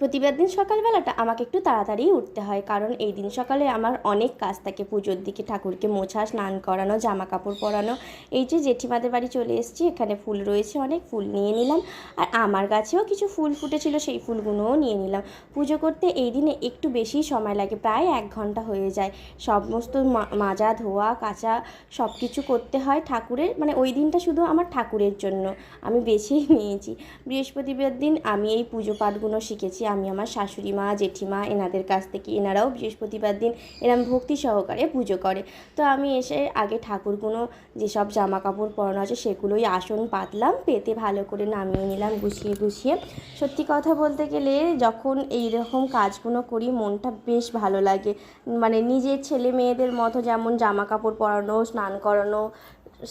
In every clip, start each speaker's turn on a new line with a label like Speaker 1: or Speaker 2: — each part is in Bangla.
Speaker 1: প্রতিবার দিন সকালবেলাটা আমাকে একটু তাড়াতাড়িই উঠতে হয়, কারণ এই দিন সকালে আমার অনেক কাজ থাকে। পুজোর দিকে ঠাকুরকে মোছা, স্নান করানো, জামা কাপড় পরানো। এই যে জেঠিমাদের বাড়ি চলে এসেছি, এখানে ফুল রয়েছে, অনেক ফুল নিয়ে নিলাম। আর আমার গাছেও কিছু ফুল ফুটেছিল, সেই ফুলগুলোও নিয়ে নিলাম। পুজো করতে এই দিনে একটু বেশি সময় লাগে, প্রায় 1 ঘন্টা হয়ে যায়। সমস্ত মাজা ধোয়া কাচা সব কিছু করতে হয় ঠাকুরের, মানে ওই দিনটা শুধু আমার ঠাকুরের জন্য আমি বেছেই নিয়েছি। বৃহস্পতিবার দিন আমি এই পুজো পাঠগুলো শিখেছি আমি আমার শাশুড়ি মা, জেঠিমা এনাদের কাছ থেকে। এনারাও বৃহস্পতিবার দিন এরম ভক্তি সহকারে পুজো করে। তো আমি এসে আগে ঠাকুরগুলো যেসব জামা কাপড় পরানো আছে সেগুলোই আসন পাতলাম, পেতে ভালো করে নামিয়ে নিলাম গুছিয়ে গুছিয়ে। সত্যি কথা বলতে গেলে যখন এই রকম কাজগুলো করি মনটা বেশ ভালো লাগে। মানে নিজের ছেলে মেয়েদের মতো যেমন জামা কাপড় পরানো, স্নান করানো,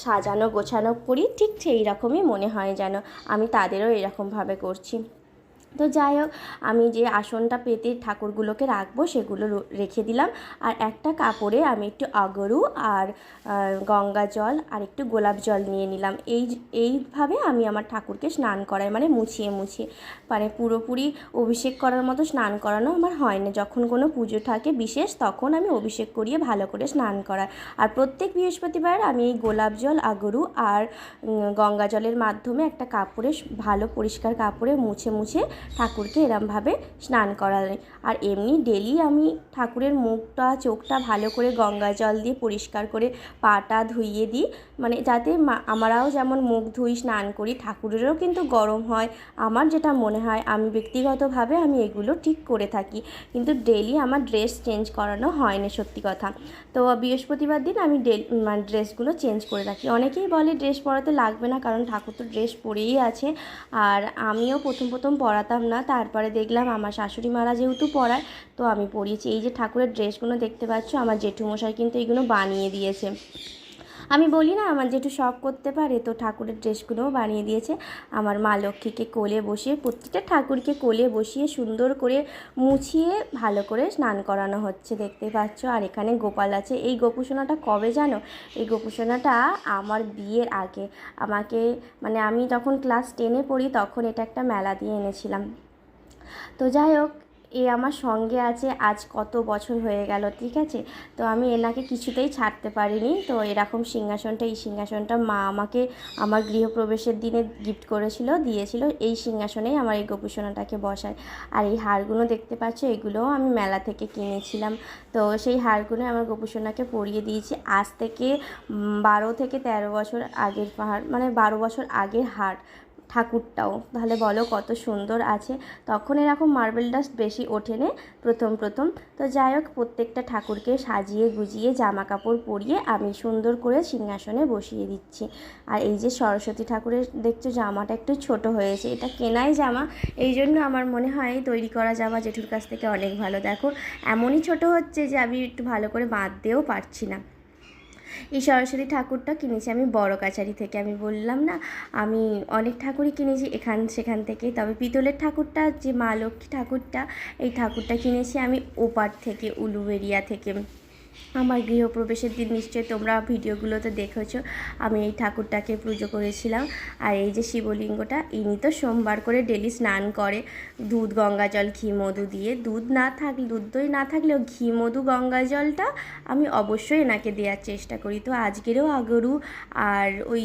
Speaker 1: সাজানো গোছানো করি, ঠিক সেই রকমই মনে হয় যেন আমি তাদেরও এরকমভাবে করছি। তো যাই হোক, আমি যে আসনটা পেতে ঠাকুরগুলোকে রাখবো সেগুলো রেখে দিলাম। আর একটা কাপড়ে আমি একটু আগরু আর গঙ্গা জল আর একটু গোলাপ জল নিয়ে নিলাম। এইভাবে আমি আমার ঠাকুরকে স্নান করাই, মানে মুছিয়ে মুছিয়ে। মানে পুরোপুরি অভিষেক করার মতো স্নান করানো আমার হয় না। যখন কোনো পুজো থাকে বিশেষ, তখন আমি অভিষেক করিয়ে ভালো করে স্নান করাই। আর প্রত্যেক বৃহস্পতিবার আমি এই গোলাপ জল, আগরু আর গঙ্গা জলের মাধ্যমে একটা কাপড়ে, ভালো পরিষ্কার কাপড়ে মুছে মুছে ঠাকুরকে এরমভাবে স্নান করালে। আর এমনি ডেলি আমি ঠাকুরের মুখটা চোখটা ভালো করে গঙ্গা জল দিয়ে পরিষ্কার করে পাটা ধুইয়ে দিই, মানে যাতে আমরাও যেমন মুখ ধুই স্নান করি, ঠাকুরেরও কিন্তু গরম হয়। আমার যেটা মনে হয়, আমি ব্যক্তিগতভাবে আমি এগুলো ঠিক করে থাকি, কিন্তু ডেলি আমার ড্রেস চেঞ্জ করানো হয় না সত্যি কথা। তো বৃহস্পতিবার দিন আমি মানে ড্রেসগুলো চেঞ্জ করে রাখি। অনেকেই বলে ড্রেস পরাতে লাগবে না, কারণ ঠাকুর তো ড্রেস পরেই আছে। আর আমিও প্রথম প্রথম পরাতাম না, তারপরে দেখলাম আমার শাশুড়ি মারা যেহেতু পরায়, তো আমি পরিয়েছি। এই যে ঠাকুরের ড্রেসগুলো দেখতে পাচ্ছ, আমার জেঠুমশাই কিন্তু এইগুলো বানিয়ে দিয়েছে। আমি বলি না আমার জেঠু সব করতে পারে, তো ঠাকুরের ড্রেসগুলোও বানিয়ে দিয়েছে। আমার মা লক্ষ্মীকে কোলে বসিয়ে, প্রত্যেকটা ঠাকুরকে কোলে বসিয়ে সুন্দর করে মুছিয়ে ভালো করে স্নান করানো হচ্ছে, দেখতে পাচ্ছ। আর এখানে গোপাল আছে। এই গোপুসোনাটা কবে জানো? এই গোপুসোনাটা আমার বিয়ের আগে আমাকে, মানে আমি যখন ক্লাস 10-এ পড়ি তখন এটা একটা মেলা দিয়ে এনেছিলাম। তো যাই হোক, এ আমার সঙ্গে আছে আজ কত বছর হয়ে গেল, ঠিক আছে। তো আমি এনাকে কিছুতেই ছাড়তে পারিনি। তো এরকম সিংহাসনটা, এই সিংহাসনটা মা আমাকে আমার গৃহপ্রবেশের দিনে গিফট করেছিল, দিয়েছিল। এই সিংহাসনেই আমার এই গোপুসোনাটাকে বসায়। আর এই হারগুলো দেখতে পাচ্ছ, এগুলোও আমি মেলা থেকে কিনেছিলাম। তো সেই হারগুলো আমার গোপুসোনাকে পরিয়ে দিয়েছি। আজ থেকে 12 থেকে 13 বছর আগের হার, মানে 12 বছর আগের হার ঠাকুরটাও। তাহলে বলো কত সুন্দর আছে। তখন এরকম মার্বেল ডাস্ট বেশি ওঠেনি প্রথম প্রথম। তো যাই হোক, প্রত্যেকটা ঠাকুরকে সাজিয়ে গুজিয়ে জামা কাপড় পরিয়ে আমি সুন্দর করে সিংহাসনে বসিয়ে দিচ্ছি। আর এই যে সরস্বতী ঠাকুরের দেখছো জামাটা একটু ছোট হয়েছে, এটা কেনাই জামা, এই জন্য আমার মনে হয় তৈরি করা জামা জেঠুর কাছ থেকে অনেক ভালো। দেখো এমনই ছোট হচ্ছে যে আমি একটু ভালো করে বাঁধতেও পারছি না। এই সরস্বতী ঠাকুরটা কিনেছি আমি বড় কাছারি থেকে। আমি বললাম না, আমি অনেক ঠাকুরই কিনেছি এখান সেখান থেকে, তবে পিতলের ঠাকুরটা, যে মা লক্ষ্মী ঠাকুরটা, এই ঠাকুরটা কিনেছি আমি ওপার থেকে, উলুবেড়িয়া থেকে। আমার গৃহপ্রবেশের দিন নিশ্চয়ই তোমরা ভিডিওগুলোতে দেখেছো আমি এই ঠাকুরটাকে পুজো করেছিলাম। আর এই যে শিবলিঙ্গটা, ইনি তো সোমবার করে ডেলি স্নান করে দুধ গঙ্গা জল ঘি মধু দিয়ে। দুধ না থাকলে, দুধ দই না থাকলেও ঘি মধু গঙ্গা জলটা আমি অবশ্যই এনাকে দেওয়ার চেষ্টা করি। তো আজকেরও আগরু আর ওই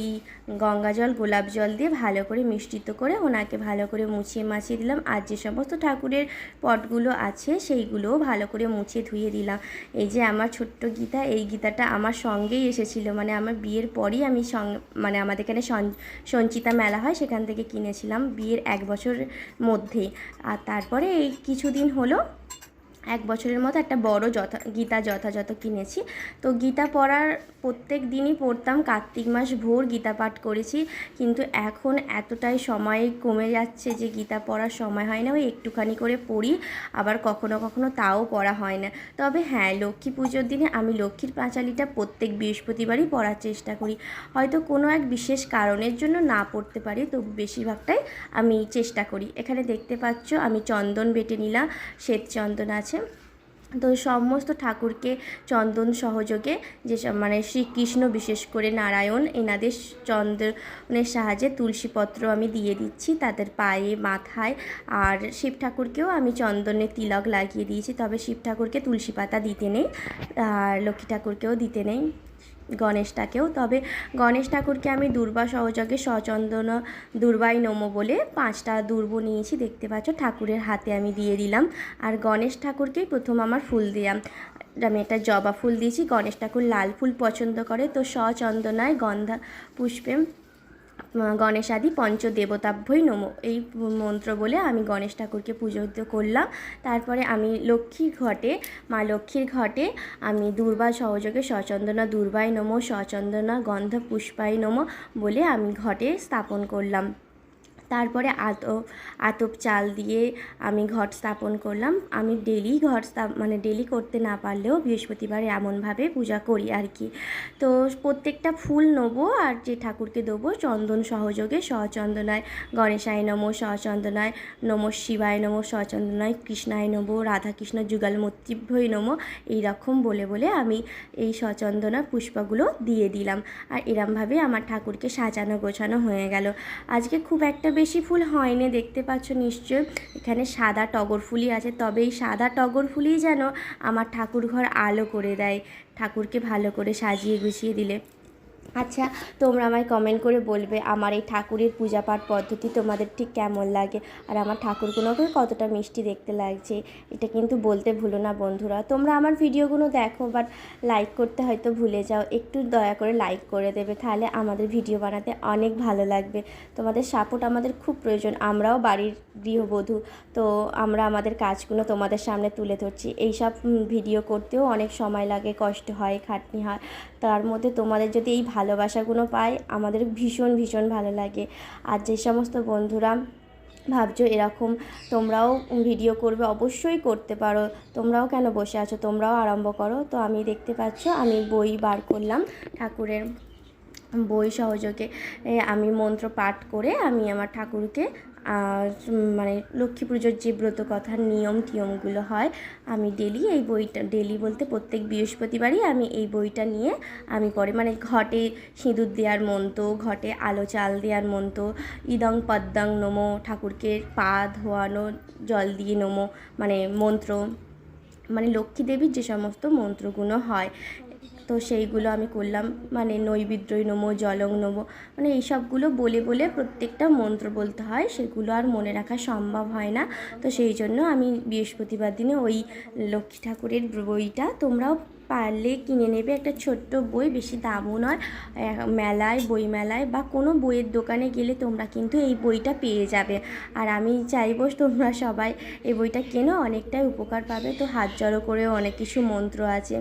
Speaker 1: গঙ্গা জল গোলাপ জল দিয়ে ভালো করে মিষ্টিত করে ওনাকে ভালো করে মুছিয়ে মাছিয়ে দিলাম। আর যে সমস্ত ঠাকুরের পটগুলো আছে সেইগুলোও ভালো করে মুছে ধুয়ে দিলাম। এই যে আমার ছোট্ট গীতা, এই গীতাটা আমার সঙ্গেই এসেছিল, মানে আমার বিয়ের পরই আমি মানে আমাদের এখানে সঞ্চিতা মেলা হয়, সেখান থেকে কিনেছিলাম বিয়ের 1 বছরের মধ্যেই। আর তারপরে এই কিছুদিন হলো 1 বছরের মতো একটা বড় গীতা যথাযথ কিনেছি। তো গীতা পড়ার প্রত্যেক দিনই পড়তাম, কার্তিক মাস ভোর গীতা পাঠ করেছি। কিন্তু এখন এতটাই সময় কমে যাচ্ছে যে গীতা পড়ার সময় হয় না, ওই একটুখানি করে পড়ি, আবার কখনো কখনো তাও পড়া হয় না। তবে হ্যাঁ, লক্ষ্মী পুজোর দিনে আমি লক্ষ্মীর পাঁচালীটা প্রত্যেক বৃহস্পতিবারই পড়ার চেষ্টা করি। হয়তো কোনো এক বিশেষ কারণের জন্য না পড়তে পারি, তো বেশিরভাগটাই আমি চেষ্টা করি। এখানে দেখতে পাচ্ছ আমি চন্দন বেটে নিলাম, শ্বেত চন্দন আছে। তো সমস্ত ঠাকুরকে চন্দন সহযোগে যেসব মানে শ্রীকৃষ্ণ বিশেষ করে নারায়ণ এনাদের চন্দনের সাহায্যে তুলসীপত্র আমি দিয়ে দিচ্ছি তাদের পায়ে মাথায়। আর শিব ঠাকুরকেও আমি চন্দনের তিলক লাগিয়ে দিয়েছি, তবে শিব ঠাকুরকে তুলসী পাতা দিতে নেই আর লক্ষ্মী ঠাকুরকেও দিতে নেই, গণেশটাকেও। তবে গণেশ ঠাকুরকে আমি দুর্বা সহযোগে সচন্দন দুর্বাই নমো বলে 5টা দুর্ব নিয়েছি, দেখতে পাচ্ছ ঠাকুরের হাতে আমি দিয়ে দিলাম। আর গণেশ ঠাকুরকেই প্রথম আমার ফুল দিলাম, আমি একটা জবা ফুল দিয়েছি। গণেশ ঠাকুর লাল ফুল পছন্দ করে, তো সচন্দনায় গন্ধা পুষ্পে গণেশাদি পঞ্চদেবতাভ্যই নমো এই মন্ত্র বলে আমি গণেশ ঠাকুরকে পুজো করলাম। তারপরে আমি লক্ষ্মীর ঘটে, মা লক্ষ্মীর ঘটে আমি দুর্বা সহযোগে সচন্দনা দুর্বাই নমো সচন্দনা গন্ধ পুষ্পাই নমো বলে আমি ঘটে স্থাপন করলাম। তারপরে আতপ চাল দিয়ে আমি ঘট স্থাপন করলাম। আমি ডেলি ঘট মানে ডেলি করতে না পারলেও বৃহস্পতিবার এমনভাবে পূজা করি আর কি। তো প্রত্যেকটা ফুল নেবো আর যে ঠাকুরকে দেবো চন্দন সহযোগে সচন্দনায় গণেশায় নমো সচন্দনায় নমঃ শিবায় নমো সচন্দনায় কৃষ্ণায় নমো রাধাকৃষ্ণ যুগল মূর্তিভ্যই নমো এইরকম বলে বলে আমি এই সচন্দনা পুষ্পগুলো দিয়ে দিলাম। আর এরমভাবে আমার ঠাকুরকে সাজানো গোছানো হয়ে গেল। আজকে খুব একটা বেশি ফুল হয়নি, দেখতে পাচ্ছ নিশ্চয় এখানে সাদা টগর ফুলই আছে, তবে এই সাদা টগর ফুলই যেন আমার ঠাকুর ঘর আলো করে দেয় ঠাকুরকে ভালো করে সাজিয়ে গুছিয়ে দিলে। আচ্ছা, তোমরা আমায় কমেন্ট করে বলবে আমার এই ঠাকুরের পূজা পাঠ পদ্ধতি তোমাদের ঠিক কেমন লাগে আর আমার ঠাকুরগুলোকে কতটা মিষ্টি দেখতে লাগছে, এটা কিন্তু বলতে ভুলো না বন্ধুরা। তোমরা আমার ভিডিওগুলো দেখো বাট লাইক করতে হয়তো ভুলে যাও, একটু দয়া করে লাইক করে দেবে, তাহলে আমাদের ভিডিও বানাতে অনেক ভালো লাগবে। তোমাদের সাপোর্ট আমাদের খুব প্রয়োজন, আমরাও বাড়ির গৃহবধূ, তো আমরা আমাদের কাজগুলো তোমাদের সামনে তুলে ধরছি। এইসব ভিডিও করতেও অনেক সময় লাগে, কষ্ট হয়, খাটনি হয়, তার মধ্যে তোমাদের যদি এই ভালোবাসাগুলো পাই আমাদের ভীষণ ভীষণ ভালো লাগে। আর যে সমস্ত বন্ধুরা ভাবছো এরকম তোমরাও ভিডিও করবে, অবশ্যই করতে পারো, তোমরাও কেন বসে আছো, তোমরাও আরম্ভ করো। তো আমি দেখতে পাচ্ছ আমি বই বার করলাম, ঠাকুরের বই সহযোগে আমি মন্ত্র পাঠ করে আমি আমার ঠাকুরকে মানে লক্ষ্মী পুজোর যে ব্রত কথার নিয়ম টিয়মগুলো হয় আমি ডেলি এই বইটা, ডেলি বলতে প্রত্যেক বৃহস্পতিবারই আমি এই বইটা নিয়ে আমি পড়ি। মানে ঘটে সিঁদুর দেওয়ার মন্ত্র, ঘটে আলো চাল দেওয়ার মন্ত্র, ইদং পদ্মং নমো ঠাকুরকে পা ধোয়ানো জল দিয়ে নমো মানে মন্ত্র, মানে লক্ষ্মী দেবীর যে সমস্ত মন্ত্রগুলো হয় তো সেইগুলো আমি করলাম। মানে নৈবেদ্যই নমো জলং নমো, মানে এইসবগুলো বলে বলে প্রত্যেকটা মন্ত্র বলতে হয়, সেগুলো আর মনে রাখা সম্ভব হয় না। তো সেই জন্য আমি বৃহস্পতিবার দিনে ওই লক্ষ্মী ঠাকুরের বইটা তোমরাও পারলে কিনে নেবে, একটা ছোট্ট বই, বেশি দামও নয়, মেলায় বই মেলায় বা কোনো বইয়ের দোকানে গেলে তোমরা কিন্তু এই বইটা পেয়ে যাবে। আর আমি চাইবো তোমরা সবাই এই বইটা কেনো, অনেকটাই উপকার পাবে। তো হাত জড়ো করেও অনেক কিছু মন্ত্র আছে,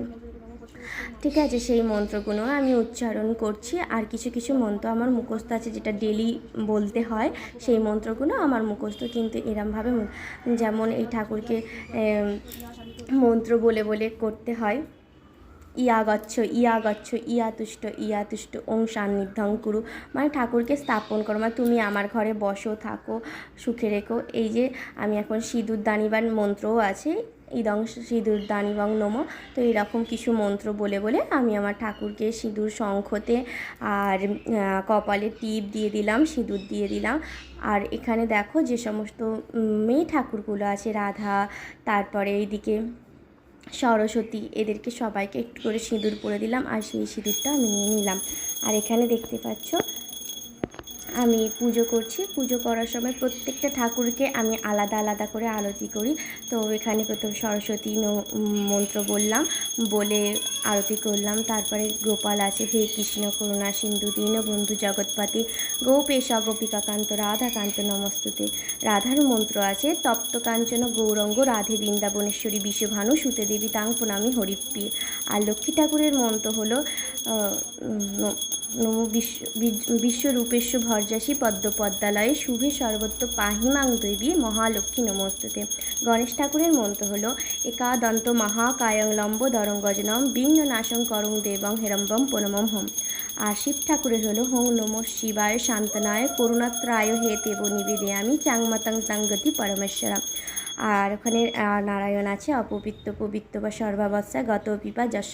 Speaker 1: ঠিক আছে, সেই মন্ত্রগুলো আমি উচ্চারণ করছি। আর কিছু কিছু মন্ত্র আমার মুখস্থ আছে যেটা ডেলি বলতে হয়, সেই মন্ত্রগুলো আমার মুখস্থ। কিন্তু এরমভাবে যেমন এই ঠাকুরকে মন্ত্র বলে বলে করতে হয়, ইয়া গচ্ছ ইয়া তুষ্ট ওং সান্নিধ্যং কুরু, মানে ঠাকুরকে স্থাপন করো, মানে তুমি আমার ঘরে বসো থাকো সুখে রেখো। এই যে আমি এখন সিঁদুর দানিবার মন্ত্রও আছে, ইদং সিঁদুর দানিবং নমো, তো এরকম কিছু মন্ত্র বলে বলে আমি আমার ঠাকুরকে সিঁদুর শঙ্খতে আর কপালে টিপ দিয়ে দিলাম, সিঁদুর দিয়ে দিলাম। আর এখানে দেখো যে সমস্ত মেয়ে ঠাকুরগুলো আছে, রাধা, তারপরে এইদিকে সরস্বতী, এদেরকে সবাইকে একটু করে সিঁদুর পরে দিলাম আর সেই সিঁদুরটা আমি নিয়ে নিলাম। আর এখানে দেখতে পাচ্ছ আমি পুজো করছি, পুজো করার সময় প্রত্যেকটা ঠাকুরকে আমি আলাদা আলাদা করে আরতি করি। তো এখানে প্রথম সরস্বতী মন্ত্র বললাম, বলে আরতি করলাম। তারপরে গোপাল আছে, হে কৃষ্ণ করুণা সিন্ধু দীনবন্ধু জগৎপতি গোপেশ গোপিকাকান্ত রাধাকান্ত নমস্তুতে, রাধার মন্ত্র আছে, তপ্ত কাঞ্চন গৌরঙ্গ রাধে বৃন্দাবনেশ্বরী বিশ্বভানু সুতে দেবী তাং প্রণামী হরিপ্রিয়। আর লক্ষ্মী ঠাকুরের মন্ত্র হলো নমো বিশ্বরূপেশ্ব ভর্যাসী পদ্মপদ্মালয়ে শুভে সর্বত্র পাহিমাং দেবী মহালক্ষ্মী নমস্তুতে। গণেশ ঠাকুরের মন্ত্র হলো একাদন্ত মহাকায়ং লম্ব দরং গজনম বিঘ্ন নাশং করং দেবং হেরম্বম প্রণমম হোম। আর শিব ঠাকুরের হলো হোং নমঃ শিবায় শান্তনায় করুণাত্রায় হে তেব নিবেদয়ামি চাংমাতাং চাঙ্গতি পরমেশ্বরা। আর ওখানে নারায়ণ আছে, অপবিত্র পবিত্র বা সর্বাবস্থা গত পিপা যশ